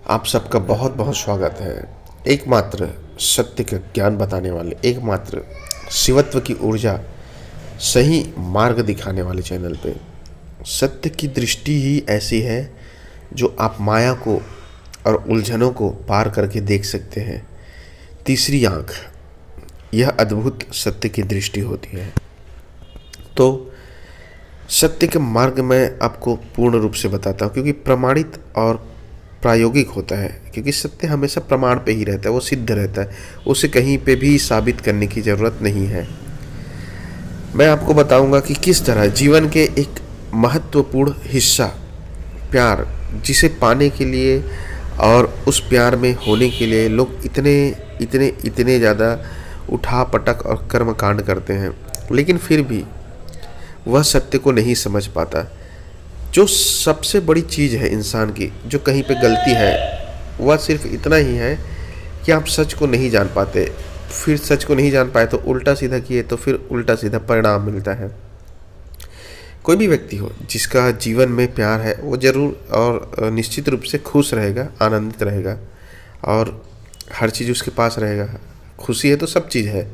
आप सबका बहुत बहुत स्वागत है। एकमात्र सत्य का ज्ञान बताने वाले, एकमात्र शिवत्व की ऊर्जा, सही मार्ग दिखाने वाले चैनल पे। सत्य की दृष्टि ही ऐसी है जो आप माया को और उलझनों को पार करके देख सकते हैं। तीसरी आँख, यह अद्भुत सत्य की दृष्टि होती है। तो सत्य के मार्ग में आपको पूर्ण रूप से बताता हूँ, क्योंकि प्रमाणित और प्रायोगिक होता है। क्योंकि सत्य हमेशा प्रमाण पे ही रहता है, वो सिद्ध रहता है, उसे कहीं पे भी साबित करने की ज़रूरत नहीं है। मैं आपको बताऊंगा कि किस तरह जीवन के एक महत्वपूर्ण हिस्सा प्यार, जिसे पाने के लिए और उस प्यार में होने के लिए लोग इतने इतने इतने ज़्यादा उठा पटक और कर्म कांड करते हैं, लेकिन फिर भी वह सत्य को नहीं समझ पाता। जो सबसे बड़ी चीज़ है इंसान की, जो कहीं पे गलती है, वह सिर्फ इतना ही है कि आप सच को नहीं जान पाते। फिर सच को नहीं जान पाए तो उल्टा सीधा किए तो फिर उल्टा सीधा परिणाम मिलता है। कोई भी व्यक्ति हो जिसका जीवन में प्यार है, वो ज़रूर और निश्चित रूप से खुश रहेगा, आनंदित रहेगा और हर चीज़ उसके पास रहेगा। खुशी है तो सब चीज़ है,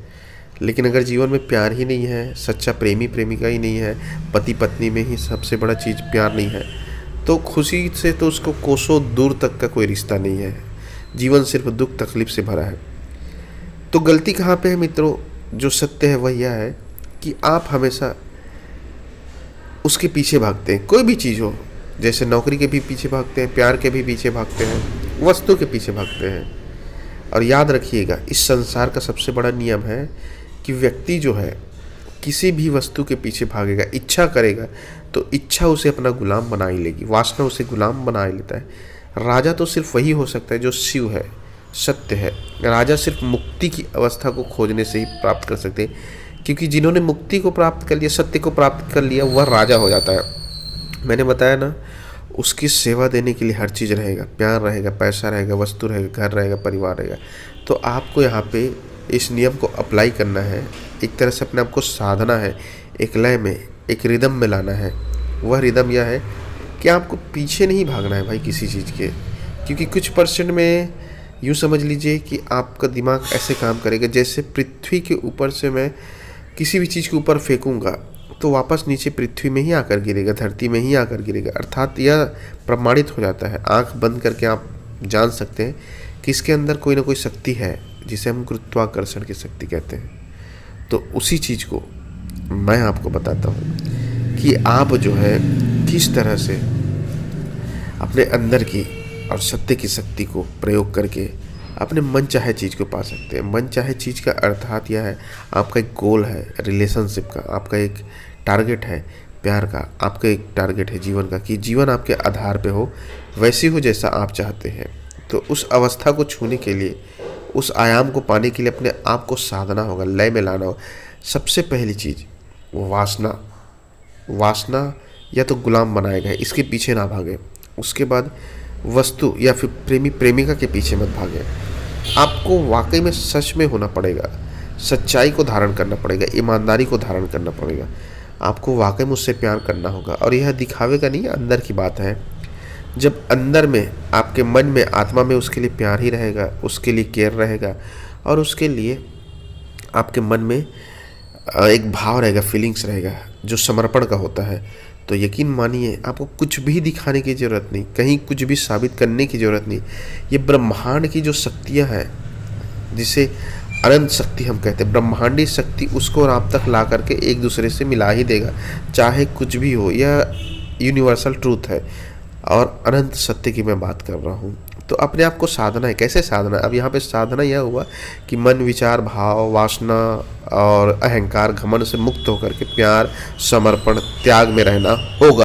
लेकिन अगर जीवन में प्यार ही नहीं है, सच्चा प्रेमी प्रेमिका ही नहीं है, पति पत्नी में ही सबसे बड़ा चीज़ प्यार नहीं है, तो खुशी से तो उसको कोसों दूर तक का कोई रिश्ता नहीं है। जीवन सिर्फ दुख तकलीफ से भरा है। तो गलती कहाँ पे है मित्रों? जो सत्य है वह यह है कि आप हमेशा उसके पीछे भागते हैं। कोई भी चीज़ हो, जैसे नौकरी के भी पीछे भागते हैं, प्यार के भी पीछे भागते हैं, वस्तु के पीछे भागते हैं। और याद रखिएगा, इस संसार का सबसे बड़ा नियम है कि व्यक्ति जो है किसी भी वस्तु के पीछे भागेगा, इच्छा करेगा, तो इच्छा उसे अपना गुलाम बना ही लेगी, वासना उसे गुलाम बना ही लेता है। राजा तो सिर्फ वही हो सकता है जो शिव है, सत्य है। राजा सिर्फ मुक्ति की अवस्था को खोजने से ही प्राप्त कर सकते हैं, क्योंकि जिन्होंने मुक्ति को प्राप्त कर लिया, सत्य को प्राप्त कर लिया, वह राजा हो जाता है। मैंने बताया ना, उसकी सेवा देने के लिए हर चीज़ रहेगा, प्यार रहेगा, पैसा रहेगा, वस्तु रहेगा, घर रहेगा, परिवार रहेगा। तो आपको यहाँ पे इस नियम को अप्लाई करना है, एक तरह से अपने आप को साधना है, एक लय में, एक रिदम में लाना है। वह रिदम यह है कि आपको पीछे नहीं भागना है भाई किसी चीज़ के, क्योंकि कुछ परसेंट में यूँ समझ लीजिए कि आपका दिमाग ऐसे काम करेगा जैसे पृथ्वी के ऊपर से मैं किसी भी चीज़ के ऊपर फेंकूँगा तो वापस नीचे पृथ्वी में ही आकर गिरेगा, धरती में ही आकर गिरेगा। अर्थात यह प्रमाणित हो जाता है, आंख बंद करके आप जान सकते हैं कि इसके अंदर कोई ना कोई शक्ति है, जिसे हम गुरुत्वाकर्षण की शक्ति कहते हैं। तो उसी चीज़ को मैं आपको बताता हूँ कि आप जो है किस तरह से अपने अंदर की और सत्य की शक्ति को प्रयोग करके अपने मन चाहे चीज़ को पा सकते हैं। मन चाहे चीज़ का अर्थात यह है, आपका एक गोल है रिलेशनशिप का, आपका एक टारगेट है प्यार का, आपका एक टारगेट है जीवन का, कि जीवन आपके आधार पे हो, वैसी हो जैसा आप चाहते हैं। तो उस अवस्था को छूने के लिए, उस आयाम को पाने के लिए अपने आप को साधना होगा, लय में लाना होगा। सबसे पहली चीज़ वो वासना या तो गुलाम बनाएगा, इसके पीछे ना भागे। उसके बाद वस्तु या फिर प्रेमी प्रेमिका के पीछे मत भागे। आपको वाकई में सच में होना पड़ेगा, सच्चाई को धारण करना पड़ेगा, ईमानदारी को धारण करना पड़ेगा। आपको वाकई में उससे प्यार करना होगा, और यह दिखावे का नहीं, अंदर की बात है। जब अंदर में, आपके मन में, आत्मा में उसके लिए प्यार ही रहेगा, उसके लिए केयर रहेगा, और उसके लिए आपके मन में एक भाव रहेगा, फीलिंग्स रहेगा जो समर्पण का होता है, तो यकीन मानिए आपको कुछ भी दिखाने की ज़रूरत नहीं, कहीं कुछ भी साबित करने की ज़रूरत नहीं। ये ब्रह्मांड की जो शक्तियाँ हैं, जिसे अनंत शक्ति हम कहते हैं, ब्रह्मांडी शक्ति, उसको और आप तक ला करके एक दूसरे से मिला ही देगा, चाहे कुछ भी हो। यह यूनिवर्सल ट्रूथ है और अनंत सत्य की मैं बात कर रहा हूँ। तो अपने आप को साधना है। कैसे साधना? अब यहाँ पे साधना यह हुआ कि मन, विचार, भाव, वासना और अहंकार, घमंड से मुक्त होकर के प्यार, समर्पण, त्याग में रहना होगा।